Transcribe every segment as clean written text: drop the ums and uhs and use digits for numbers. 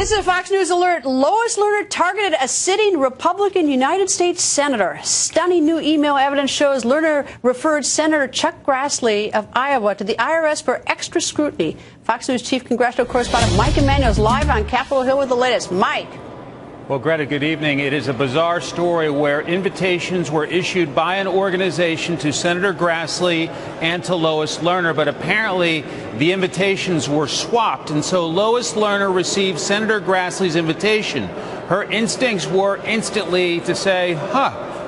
This is a Fox News alert. Lois Lerner targeted a sitting Republican United States Senator. Stunning new email evidence shows Lerner referred Senator Chuck Grassley of Iowa to the IRS for extra scrutiny. Fox News chief congressional correspondent Mike Emanuel is live on Capitol Hill with the latest. Mike. Well, Greta, good evening. It is a bizarre story where invitations were issued by an organization to Senator Grassley and to Lois Lerner, but apparently the invitations were swapped. And so Lois Lerner received Senator Grassley's invitation. Her instincts were instantly to say,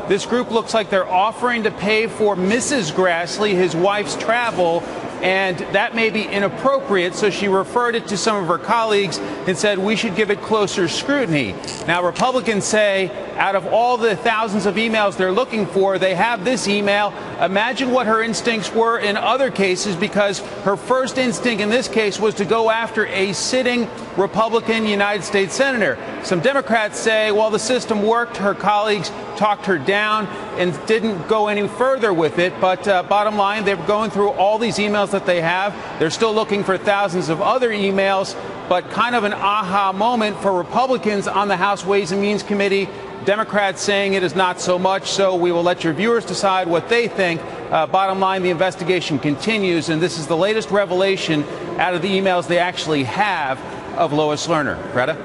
this group looks like they're offering to pay for Mrs. Grassley, his wife's travel, and that may be inappropriate, so she referred it to some of her colleagues and said we should give it closer scrutiny. Now, Republicans say out of all the thousands of emails they're looking for, they have this email. Imagine what her instincts were in other cases, because her first instinct in this case was to go after a sitting Republican United States Senator. Some Democrats say, well, the system worked. Her colleagues talked her down and didn't go any further with it. But bottom line, they're going through all these emails that they have. They're still looking for thousands of other emails, but kind of an aha moment for Republicans on the House Ways and Means Committee. Democrats saying it is not so much, so we will let your viewers decide what they think. Bottom line, the investigation continues, and this is the latest revelation out of the emails they actually have of Lois Lerner. Greta?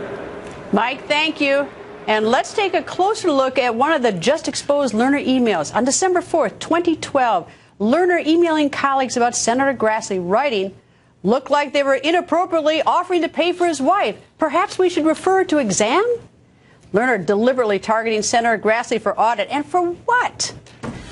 Mike, thank you. And let's take a closer look at one of the just exposed Lerner emails. On December 4th, 2012, Lerner emailing colleagues about Senator Grassley, writing, looked like they were inappropriately offering to pay for his wife. Perhaps we should refer to exam? Lerner deliberately targeting Senator Grassley for audit. And for what?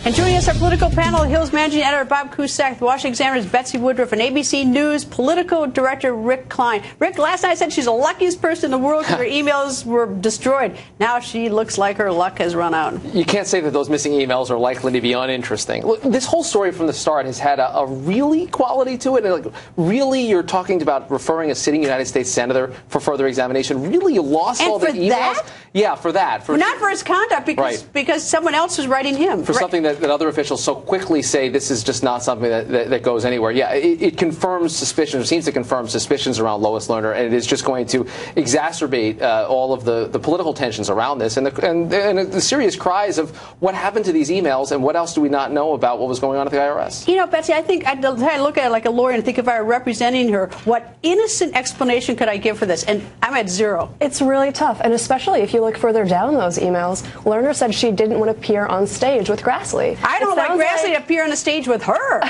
And joining us, our political panel, Hill's managing editor Bob Cusack, the Washington Examiner's Betsy Woodruff, and ABC News political director Rick Klein. Rick, last night I said she's the luckiest person in the world because her emails were destroyed. Now she looks like her luck has run out. You can't say that those missing emails are likely to be uninteresting. Look, this whole story from the start has had a really quality to it. And like, really, you're talking about referring a sitting United States senator for further examination. Really, you lost all the emails? That? Yeah, for that. Not for his conduct, because someone else was writing him. For something that other officials so quickly say this is just not something that goes anywhere. Yeah, it confirms suspicions, or seems to confirm suspicions around Lois Lerner, and it is just going to exacerbate all of the political tensions around this and the serious cries of what happened to these emails and what else do we not know about what was going on at the IRS. You know, Betsy, I think I look at it like a lawyer and think if I were representing her, what innocent explanation could I give for this? And I'm at zero. It's really tough, and especially if you look further down those emails, Lerner said she didn't want to appear on stage with Grassley. I don't like Grassley to appear on the stage with her.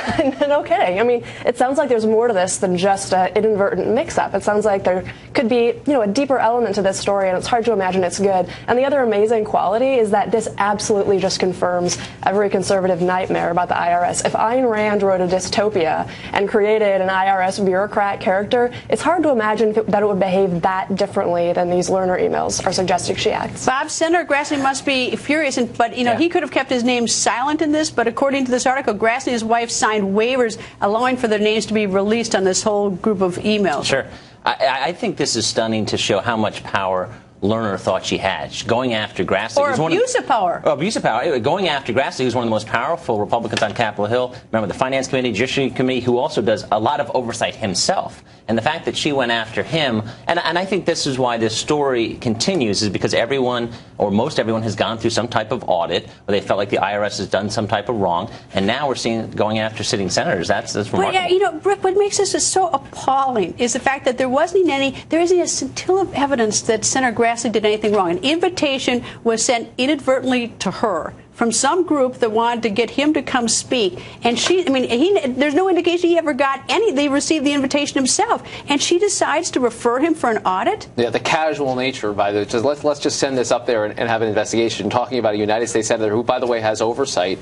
No kidding. I mean, it sounds like there's more to this than just an inadvertent mix-up. It sounds like there could be, a deeper element to this story, and it's hard to imagine it's good. And the other amazing quality is that this absolutely just confirms every conservative nightmare about the IRS. If Ayn Rand wrote a dystopia and created an IRS bureaucrat character, it's hard to imagine that it would behave that differently than these Lerner emails are suggesting she acts. Bob, Senator Grassley must be furious, but he could have kept his name silent in this. But according to this article, Grassley and his wife signed waivers allowing for their names to be released on this whole group of emails. Sure. I think this is stunning to show how much power Lerner thought she had. Going after Grassley. Or abuse of power. Abuse of power. Going after Grassley, who's one of the most powerful Republicans on Capitol Hill. Remember, the Finance Committee, Judiciary Committee, who also does a lot of oversight himself. And the fact that she went after him, and I think this is why this story continues, is because everyone, or most everyone, has gone through some type of audit where they felt like the IRS has done some type of wrong, and now we're seeing going after sitting senators. That's remarkable. But, Rick, what makes this so appalling is the fact that there isn't a scintilla of evidence that Senator Grassley did anything wrong. An invitation was sent inadvertently to her from some group that wanted to get him to come speak. And there's no indication he ever got any. They received the invitation himself. And she decides to refer him for an audit? Yeah, the casual nature, let's just send this up there and have an investigation, talking about a United States senator who, by the way, has oversight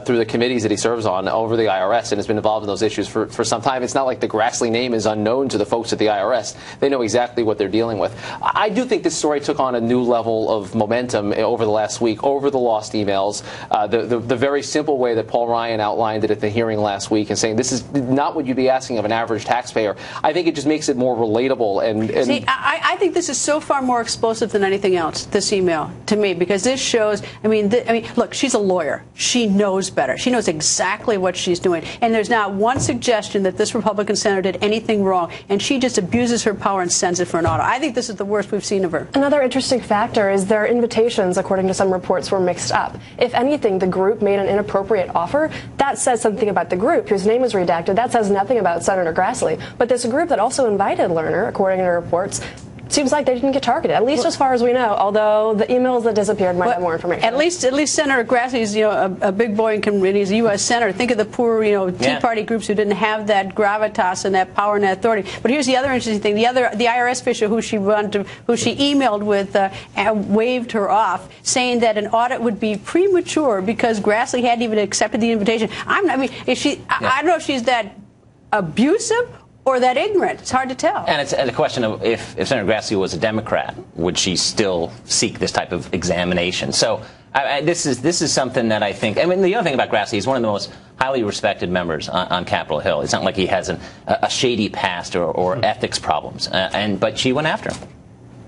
through the committees that he serves on over the IRS and has been involved in those issues for some time. It's not like the Grassley name is unknown to the folks at the IRS. They know exactly what they're dealing with. I do think this story took on a new level of momentum over the last week, over the lost emails. emails. The very simple way that Paul Ryan outlined it at the hearing last week and saying this is not what you'd be asking of an average taxpayer, I think it just makes it more relatable. And see, I think this is so far more explosive than anything else, this email, to me, because this shows, I mean, look, she's a lawyer. She knows better. She knows exactly what she's doing. And there's not one suggestion that this Republican senator did anything wrong. And she just abuses her power and sends it for an audit. I think this is the worst we've seen of her. Another interesting factor is their invitations, according to some reports, were mixed up. If anything, the group made an inappropriate offer. That says something about the group, whose name is redacted. That says nothing about Senator Grassley. But this group that also invited Lerner, according to reports, seems like they didn't get targeted, at least as far as we know, although the emails that disappeared might have more information. At least Senator Grassley's, a big boy and he's a U.S. Senator. Think of the poor, Tea Party groups who didn't have that gravitas and that power and that authority. But here's the other interesting thing. The IRS official who she emailed with waved her off, saying that an audit would be premature because Grassley hadn't even accepted the invitation. I don't know if she's that abusive or that ignorant. It's hard to tell. And it's a question of if Senator Grassley was a Democrat, would she still seek this type of examination? So this is something that I think. I mean, the other thing about Grassley, he's one of the most highly respected members on Capitol Hill. It's not like he has a shady past or ethics problems. But she went after him.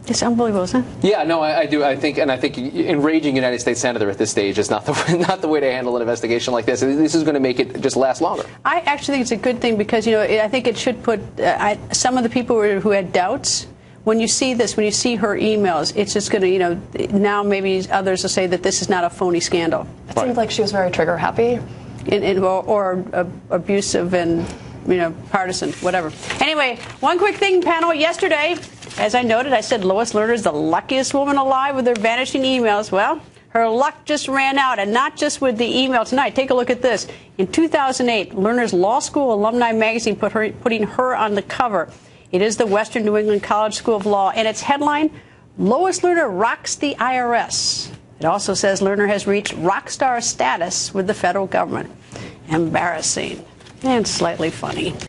It's unbelievable, isn't it? Yeah, no, I do. I think enraging United States Senator at this stage is not the way to handle an investigation like this. This is going to make it just last longer. I actually think it's a good thing because I think it should put some of the people who had doubts. When you see this, when you see her emails, it's just going to, now maybe others will say that this is not a phony scandal. It seems like she was very trigger happy, or abusive and partisan, whatever. Anyway, one quick thing, panel. Yesterday, as I noted, I said Lois Lerner is the luckiest woman alive with her vanishing emails. Well, her luck just ran out, and not just with the email tonight. Take a look at this. In 2008, Lerner's law school alumni magazine putting her on the cover. It is the Western New England College School of Law, and its headline, Lois Lerner rocks the IRS. It also says Lerner has reached rock star status with the federal government. Embarrassing and slightly funny.